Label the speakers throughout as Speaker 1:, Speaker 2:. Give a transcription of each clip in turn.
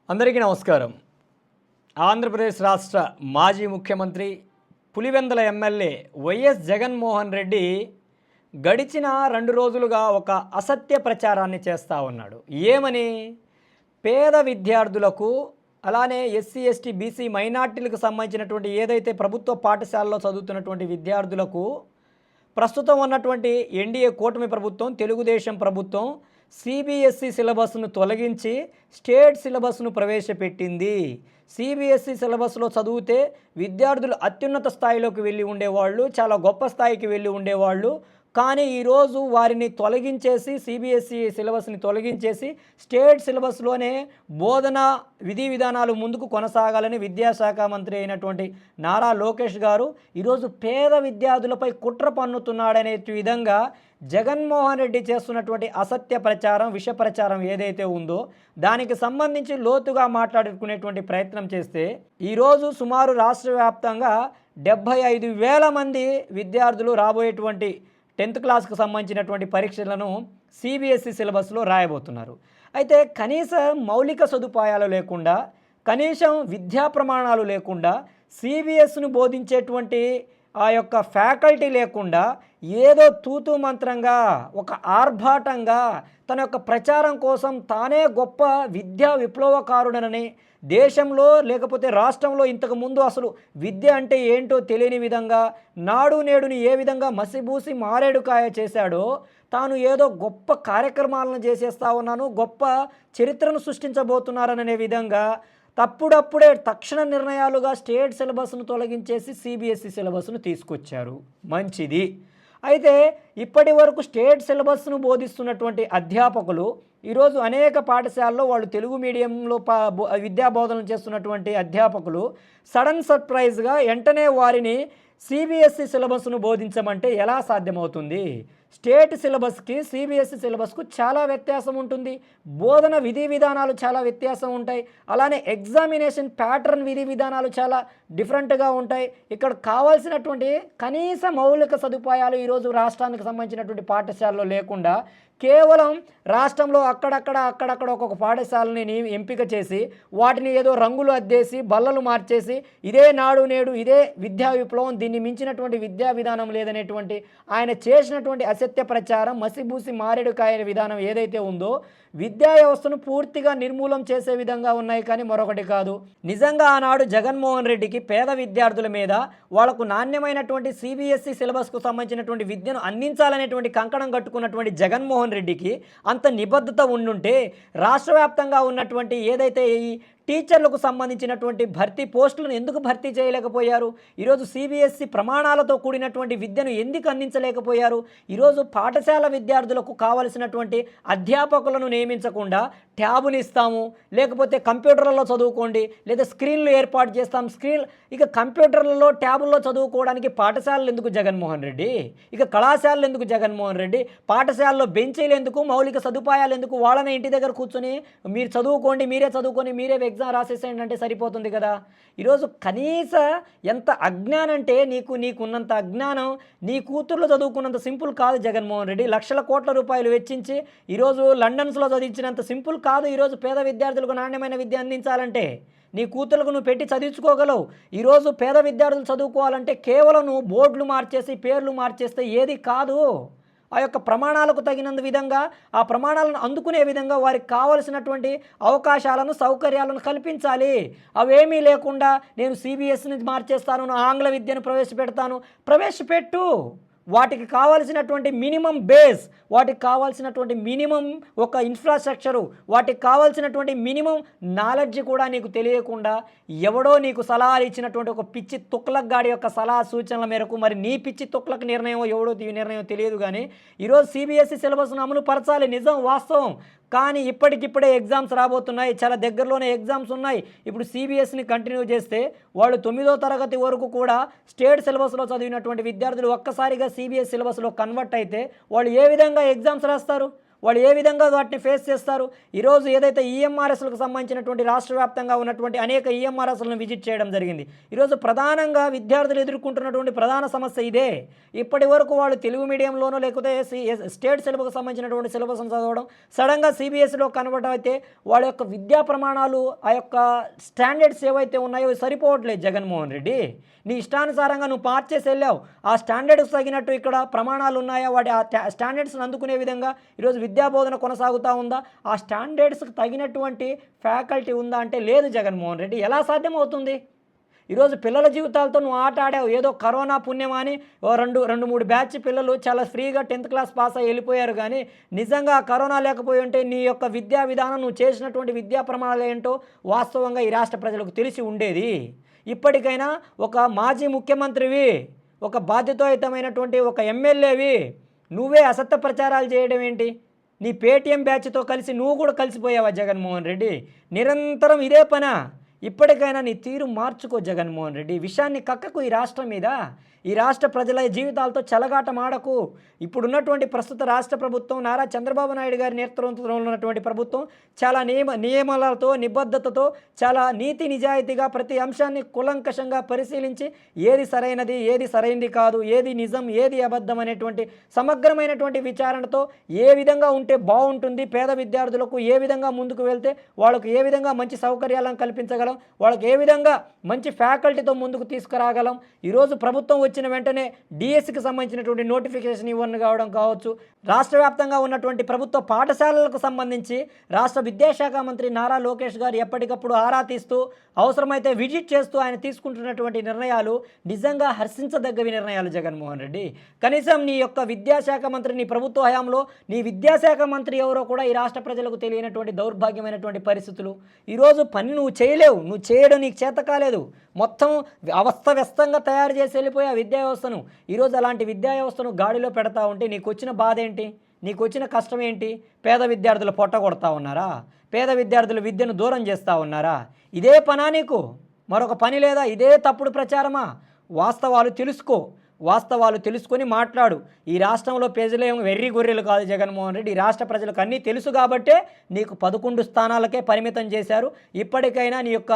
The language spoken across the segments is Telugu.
Speaker 1: అందరికీ నమస్కారం. ఆంధ్రప్రదేశ్ రాష్ట్ర మాజీ ముఖ్యమంత్రి పులివెందుల ఎమ్మెల్యే వైఎస్ జగన్మోహన్ రెడ్డి గడిచిన 2 రోజులుగా ఒక అసత్య ప్రచారాన్ని చేస్తూ ఉన్నాడు. ఏమని? పేద విద్యార్థులకు అలానే ఎస్సీ ఎస్టీ బీసీ మైనార్టీలకు సంబంధించినటువంటి ఏదైతే ప్రభుత్వ పాఠశాలలో చదువుతున్నటువంటి విద్యార్థులకు ప్రస్తుతం ఉన్నటువంటి ఎన్డీఏ కూటమి ప్రభుత్వం, తెలుగుదేశం ప్రభుత్వం సిబిఎస్ఈ సిలబస్ను తొలగించి స్టేట్ సిలబస్ను ప్రవేశపెట్టింది. సిబిఎస్ఈ సిలబస్లో చదివితే విద్యార్థులు అత్యున్నత స్థాయిలోకి వెళ్ళి ఉండేవాళ్ళు, చాలా గొప్ప స్థాయికి వెళ్ళి ఉండేవాళ్ళు. కానీ ఈరోజు వారిని తొలగించేసి సిబిఎస్ఈ సిలబస్ని తొలగించేసి స్టేట్ సిలబస్లోనే బోధన విధి విధానాలు ముందుకు కొనసాగాలని విద్యాశాఖ మంత్రి అయినటువంటి నారా లోకేష్ గారు ఈరోజు పేద విద్యార్థులపై కుట్ర పన్నుతున్నాడనే విధంగా జగన్మోహన్ రెడ్డి చేస్తున్నటువంటి అసత్య ప్రచారం, విష ప్రచారం ఏదైతే ఉందో దానికి సంబంధించి లోతుగా మాట్లాడుకునేటువంటి ప్రయత్నం చేస్తే ఈరోజు సుమారు రాష్ట్ర వ్యాప్తంగా 75,000 మంది విద్యార్థులు రాబోయేటువంటి 10th క్లాస్కు సంబంధించినటువంటి పరీక్షలను సిబిఎస్ఈ సిలబస్లో రాయబోతున్నారు. అయితే కనీస మౌలిక సదుపాయాలు లేకుండా, కనీసం విద్యా ప్రమాణాలు లేకుండా, సిబిఎస్ను బోధించేటువంటి ఆ యొక్క ఫ్యాకల్టీ లేకుండా ఏదో తూతూ మంత్రంగా ఒక ఆర్భాటంగా తన యొక్క ప్రచారం కోసం తానే గొప్ప విద్యా విప్లవకారుడనని, దేశంలో లేకపోతే రాష్ట్రంలో ఇంతకుముందు అసలు విద్య అంటే ఏంటో తెలియని విధంగా నాడు నేడుని ఏ విధంగా మసిబూసి మారేడుకాయ చేశాడో తాను ఏదో గొప్ప కార్యక్రమాలను చేసేస్తా ఉన్నాను, గొప్ప చరిత్రను సృష్టించబోతున్నారనే విధంగా తప్పుడప్పుడే తక్షణ నిర్ణయాలుగా స్టేట్ సిలబస్ను తొలగించేసి సిబిఎస్ఈ సిలబస్ను తీసుకొచ్చారు. మంచిది. అయితే ఇప్పటి వరకు స్టేట్ సిలబస్ను బోధిస్తున్నటువంటి అధ్యాపకులు ఈరోజు అనేక పాఠశాలలో వాళ్ళు తెలుగు మీడియంలో విద్యా బోధనలు చేస్తున్నటువంటి అధ్యాపకులు సడన్ సర్ప్రైజ్గా వెంటనే వారిని సిబిఎస్ఈ సిలబస్ను బోధించమంటే ఎలా సాధ్యమవుతుంది? స్టేట్ సిలబస్కి సిబిఎస్ఈ సిలబస్కు చాలా వ్యత్యాసం ఉంటుంది. బోధన విధి విధానాలు చాలా వ్యత్యాసం ఉంటాయి. అలానే ఎగ్జామినేషన్ ప్యాటర్న్ విధి విధానాలు చాలా డిఫరెంట్గా ఉంటాయి. ఇక్కడ కావాల్సినటువంటి కనీస మౌలిక సదుపాయాలు ఈరోజు రాష్ట్రానికి సంబంధించినటువంటి పాఠశాలలో లేకుండా కేవలం రాష్ట్రంలో అక్కడక్కడ ఒక్కొక్క పాఠశాలని ఎంపిక చేసి వాటిని ఏదో రంగులు అద్దేసి బల్లలు మార్చేసి ఇదే నాడు నేడు, ఇదే విద్యా విప్లవం, దీన్ని మించినటువంటి విద్యా విధానం లేదనేటువంటి ఆయన చేసినటువంటి అసత్య ప్రచారం, మసిబూసి మారేడుకాయ విధానం ఏదైతే ఉందో విద్యా వ్యవస్థను పూర్తిగా నిర్మూలం చేసే విధంగా ఉన్నాయి, కానీ మరొకటి కాదు. నిజంగా ఆనాడు జగన్మోహన్ రెడ్డికి పేద విద్యార్థుల మీద వాళ్లకు నాణ్యమైనటువంటి సిబిఎస్ఈ సిలబస్కు సంబంధించినటువంటి విద్యను అందించాలనేటువంటి కంకణం కట్టుకున్నటువంటి జగన్మోహన్ రెడ్డికి అంత నిబద్ధత ఉండుంటే రాష్ట్ర వ్యాప్తంగా ఉన్నటువంటి ఏదైతే ఈ టీచర్లకు సంబంధించినటువంటి భర్తీ పోస్టులను ఎందుకు భర్తీ చేయలేకపోయారు? ఈరోజు సిబిఎస్ఈ ప్రమాణాలతో కూడినటువంటి విద్యను ఎందుకు అందించలేకపోయారు? ఈరోజు పాఠశాల విద్యార్థులకు కావలసినటువంటి అధ్యాపకులను నియమించకుండా ట్యాబులు ఇస్తాము, లేకపోతే కంప్యూటర్లలో చదువుకోండి, లేదా స్క్రీన్లు ఏర్పాటు చేస్తాం. ఇక కంప్యూటర్లలో ట్యాబుల్లో చదువుకోవడానికి పాఠశాలలు ఎందుకు జగన్మోహన్ రెడ్డి? ఇక కళాశాలలు ఎందుకు జగన్మోహన్ రెడ్డి? పాఠశాలలో బెంచీలు ఎందుకు? మౌలిక సదుపాయాలు ఎందుకు? వాళ్ళని ఇంటి దగ్గర కూర్చొని మీరు చదువుకోండి, మీరే చదువుకొని మీరే ఎగ్జామ్ రాసేసేయండి అంటే సరిపోతుంది కదా. ఈరోజు కనీస ఎంత అజ్ఞానం అంటే నీకున్నంత అజ్ఞానం నీ కూతుర్లో చదువుకున్నంత సింపుల్ కాదు జగన్మోహన్ రెడ్డి. లక్షల కోట్ల రూపాయలు వెచ్చించి ఈరోజు లండన్స్లో చదివించినంత సింపుల్ కాదు ఈరోజు పేద విద్యార్థులకు నాణ్యమైన విద్య అందించాలంటే. నీ కూతుర్లకు నువ్వు పెట్టి చదివించుకోగలవు. ఈరోజు పేద విద్యార్థులు చదువుకోవాలంటే కేవలం నువ్వు బోర్డులు మార్చేసి పేర్లు మార్చేస్తే ఏది కాదు. ఆ యొక్క ప్రమాణాలకు తగినంత విధంగా ఆ ప్రమాణాలను అందుకునే విధంగా వారికి కావలసినటువంటి అవకాశాలను, సౌకర్యాలను కల్పించాలి. అవేమీ లేకుండా నేను సిబిఎస్ఈని మార్చేస్తాను, ఆంగ్ల విద్యను ప్రవేశపెట్టు. వాటికి కావాల్సినటువంటి మినిమం బేస్, వాటికి కావాల్సినటువంటి మినిమం ఒక ఇన్ఫ్రాస్ట్రక్చరు, వాటికి కావాల్సినటువంటి మినిమం నాలెడ్జ్ కూడా నీకు తెలియకుండా ఎవడో నీకు సలహాలు ఇచ్చినటువంటి ఒక పిచ్చి తుక్లక్ గాడి యొక్క సలహా సూచనల మేరకు, మరి నీ పిచ్చి తుక్లక్ నిర్ణయం ఎవడో నిర్ణయం తెలియదు, కానీ ఈరోజు సిబిఎస్ఈ సిలబస్ను అమలు పరచాలి, నిజం వాస్తవం. కానీ ఇప్పటికిప్పుడే ఎగ్జామ్స్ రాబోతున్నాయి, చాలా దగ్గరలోనే ఎగ్జామ్స్ ఉన్నాయి. ఇప్పుడు సిబిఎస్ఈని కంటిన్యూ చేస్తే వాళ్ళు 9వ తరగతి వరకు కూడా స్టేట్ సిలబస్లో చదివినటువంటి విద్యార్థులు ఒక్కసారిగా సిబిఎస్ సిలబస్లో కన్వర్ట్ అయితే వాళ్ళు ఏ విధంగా ఎగ్జామ్స్ రాస్తారు? వాళ్ళు ఏ విధంగా వాటిని ఫేస్ చేస్తారు? ఈరోజు ఏదైతే ఈఎంఆర్ఎస్లకు సంబంధించినటువంటి రాష్ట్ర వ్యాప్తంగా ఉన్నటువంటి అనేక ఈఎంఆర్ఎస్లను విజిట్ చేయడం జరిగింది. ఈరోజు ప్రధానంగా విద్యార్థులు ఎదుర్కొంటున్నటువంటి ప్రధాన సమస్య ఇదే. ఇప్పటి వరకు వాళ్ళు తెలుగు మీడియంలోనో లేకపోతే స్టేట్ సిలబస్కి సంబంధించినటువంటి సిలబస్ను చదవడం, సడన్గా సిబిఎస్ఈలో కన్వర్ట్ అయితే వాళ్ళ యొక్క విద్యా ప్రమాణాలు, ఆ యొక్క స్టాండర్డ్స్ ఏవైతే ఉన్నాయో సరిపోవట్లేదు. జగన్మోహన్ రెడ్డి, నీ ఇష్టానుసారంగా నువ్వు మార్చేసి వెళ్ళావు. ఆ స్టాండర్డ్స్ తగినట్టు ఇక్కడ ప్రమాణాలు ఉన్నాయా? వాటి ఆ స్టాండర్డ్స్ని అందుకునే విధంగా ఈరోజు విద్యాబోధన కొనసాగుతూ ఉందా? ఆ స్టాండర్డ్స్కి తగినటువంటి ఫ్యాకల్టీ ఉందా అంటే లేదు. జగన్మోహన్ రెడ్డి, ఎలా సాధ్యమవుతుంది? ఈరోజు పిల్లల జీవితాలతో నువ్వు ఆట ఆడావు. ఏదో కరోనా పుణ్యం అని రెండు మూడు బ్యాచ్ పిల్లలు చాలా ఫ్రీగా 10th క్లాస్ పాస్ అయ్యి వెళ్ళిపోయారు. కానీ నిజంగా కరోనా లేకపోయి ఉంటే నీ యొక్క విద్యా విధానం, నువ్వు చేసినటువంటి విద్యా ప్రమాణాలు ఏంటో వాస్తవంగా ఈ రాష్ట్ర ప్రజలకు తెలిసి ఉండేది. ఇప్పటికైనా ఒక మాజీ ముఖ్యమంత్రివి, ఒక బాధ్యతాయుతమైనటువంటి ఒక ఎమ్మెల్యేవి, నువ్వే అసత్య ప్రచారాలు చేయడం ఏంటి? నీ పేటీఎం బ్యాచ్తో కలిసి నువ్వు కూడా కలిసిపోయావా జగన్మోహన్ రెడ్డి? నిరంతరం ఇదే పనా? ఇప్పటికైనా నీ తీరు మార్చుకో జగన్మోహన్ రెడ్డి. విషయాన్ని కక్కకు ఈ రాష్ట్రం మీద. ఈ రాష్ట్ర ప్రజల జీవితాలతో చెలగాటం ఆడకు. ఇప్పుడున్నటువంటి ప్రస్తుత రాష్ట్ర ప్రభుత్వం, నారా చంద్రబాబు నాయుడు గారి నేతృత్వంలో ఉన్నటువంటి ప్రభుత్వం చాలా నియమాలతో, నిబద్ధతతో, చాలా నీతి నిజాయితీగా ప్రతి అంశాన్ని కులంకషంగా పరిశీలించి ఏది సరైనది, ఏది సరైనది కాదు, ఏది నిజం, ఏది అబద్ధం అనేటువంటి సమగ్రమైనటువంటి విచారణతో ఏ విధంగా ఉంటే బాగుంటుంది, పేద విద్యార్థులకు ఏ విధంగా ముందుకు వెళ్తే వాళ్ళకు ఏ విధంగా మంచి సౌకర్యాలను కల్పించగలం, వాళ్ళకి ఏ విధంగా మంచి ఫ్యాకల్టీతో ముందుకు తీసుకురాగలం. ఈరోజు ప్రభుత్వం వచ్చిన వెంటనే డిఎస్సికి సంబంధించినటువంటి నోటిఫికేషన్ ఇవ్వను కావడం కావచ్చు, రాష్ట్ర వ్యాప్తంగా ఉన్నటువంటి ప్రభుత్వ పాఠశాలలకు సంబంధించి రాష్ట్ర విద్యాశాఖ మంత్రి నారా లోకేష్ గారు ఎప్పటికప్పుడు ఆరా తీస్తూ, అవసరమైతే విజిట్ చేస్తూ ఆయన తీసుకుంటున్నటువంటి నిర్ణయాలు నిజంగా హర్షించదగ్గవి నిర్ణయాలు. జగన్మోహన్ రెడ్డి, కనీసం నీ యొక్క విద్యాశాఖ మంత్రి, నీ ప్రభుత్వ హయాంలో నీ విద్యాశాఖ మంత్రి ఎవరో కూడా ఈ రాష్ట్ర ప్రజలకు తెలియనటువంటి దౌర్భాగ్యమైనటువంటి పరిస్థితులు. ఈరోజు పని నువ్వు చేయలేవు, నువ్వు చేయడం నీకు చేత కాలేదు. మొత్తం అవస్థవ్యస్తంగా తయారు చేసి వెళ్ళిపోయి ఆ విద్యా వ్యవస్థను. ఈరోజు అలాంటి విద్యా వ్యవస్థను గాడిలో పెడతా ఉంటే నీకు వచ్చిన బాధ ఏంటి? నీకు వచ్చిన కష్టం ఏంటి? పేద విద్యార్థులు పొట్టగొడతా ఉన్నారా? పేద విద్యార్థుల విద్యను దూరం చేస్తూ ఉన్నారా? ఇదే పనా నీకు? మరొక పని లేదా? ఇదే తప్పుడు ప్రచారమా? వాస్తవాలు తెలుసుకో, వాస్తవాలు తెలుసుకొని మాట్లాడు. ఈ రాష్ట్రంలో ప్రజలేం వెర్రి గొర్రెలు కాదు జగన్మోహన్ రెడ్డి. ఈ రాష్ట్ర ప్రజలకు అన్నీ తెలుసు కాబట్టే నీకు 11 స్థానాలకే పరిమితం చేశారు. ఇప్పటికైనా నీ యొక్క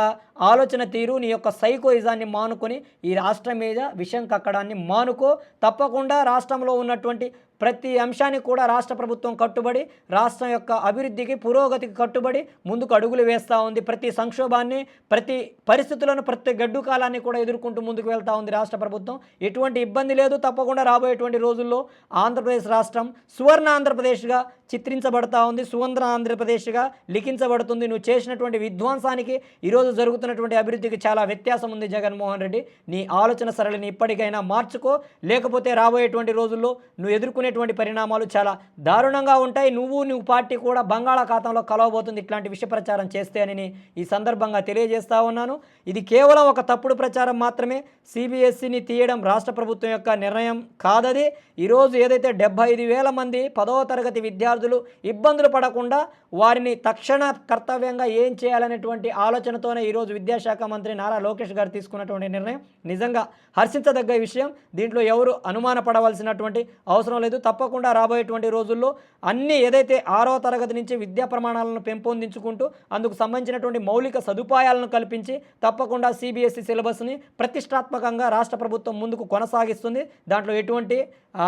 Speaker 1: ఆలోచన తీరు, నీ యొక్క సైకోయిజాన్ని మానుకొని ఈ రాష్ట్రం మీద విషం కక్కడాన్ని మానుకో. తప్పకుండా రాష్ట్రంలో ఉన్నటువంటి ప్రతి అంశానికి కూడా రాష్ట్ర ప్రభుత్వం కట్టుబడి, రాష్ట్రం యొక్క అభివృద్ధికి, పురోగతికి కట్టుబడి ముందుకు అడుగులు వేస్తూ ఉంది. ప్రతి సంక్షోభాన్ని, ప్రతి పరిస్థితులను, ప్రతి గడ్డు కాలాన్ని కూడా ఎదుర్కొంటూ ముందుకు వెళ్తూ ఉంది రాష్ట్ర ప్రభుత్వం. ఎటువంటి ఇబ్బంది లేదు. తప్పకుండా రాబోయేటువంటి రోజుల్లో ఆంధ్రప్రదేశ్ రాష్ట్రం సువర్ణ ఆంధ్రప్రదేశ్గా చిత్రించబడతా ఉంది, సువర్ణ ఆంధ్రప్రదేశ్గా లిఖించబడుతుంది. నువ్వు చేసినటువంటి విధ్వంసానికి, ఈరోజు జరుగుతున్నటువంటి అభివృద్ధికి చాలా వ్యత్యాసం ఉంది. జగన్మోహన్ రెడ్డి, నీ ఆలోచన సరళిని ఇప్పటికైనా మార్చుకో, లేకపోతే రాబోయేటువంటి రోజుల్లో నువ్వు ఎదుర్కొనేటువంటి పరిణామాలు చాలా దారుణంగా ఉంటాయి. నువ్వు పార్టీ కూడా బంగాళాఖాతంలో కలవబోతుంది ఇట్లాంటి విష ప్రచారం చేస్తే అని ఈ సందర్భంగా తెలియజేస్తా ఉన్నాను. ఇది కేవలం ఒక తప్పుడు ప్రచారం మాత్రమే. సిబిఎస్ఈని తీయడం రాష్ట్ర ప్రభుత్వం యొక్క నిర్ణయం కాదది. ఈరోజు ఏదైతే 75,000 మంది 10వ తరగతి విద్యార్థులు ఇబ్బందులు పడకుండా వారిని తక్షణ కర్తవ్యంగా ఏం చేయాలనేటువంటి ఆలోచనతోనే ఈరోజు విద్యాశాఖ మంత్రి నారా లోకేష్ గారు తీసుకున్నటువంటి నిర్ణయం నిజంగా హర్షించదగ్గ విషయం. దీంట్లో ఎవరు అనుమానపడవలసినటువంటి అవసరం లేదు. తప్పకుండా రాబోయేటువంటి రోజుల్లో అన్ని ఏదైతే 6వ తరగతి నుంచి విద్యా ప్రమాణాలను పెంపొందించుకుంటూ అందుకు సంబంధించినటువంటి మౌలిక సదుపాయాలను కల్పించి తప్పకుండా సిబిఎస్ఈ సిలబస్ని ప్రతిష్టాత్మకంగా రాష్ట్ర ప్రభుత్వం ముందుకు కొనసాగిస్తుంది. దాంట్లో ఎటువంటి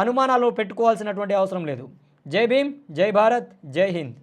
Speaker 1: అనుమానాలు పెట్టుకోవాల్సినటువంటి అవసరం లేదు. జై భీమ్, జై భారత్, జై హింద్.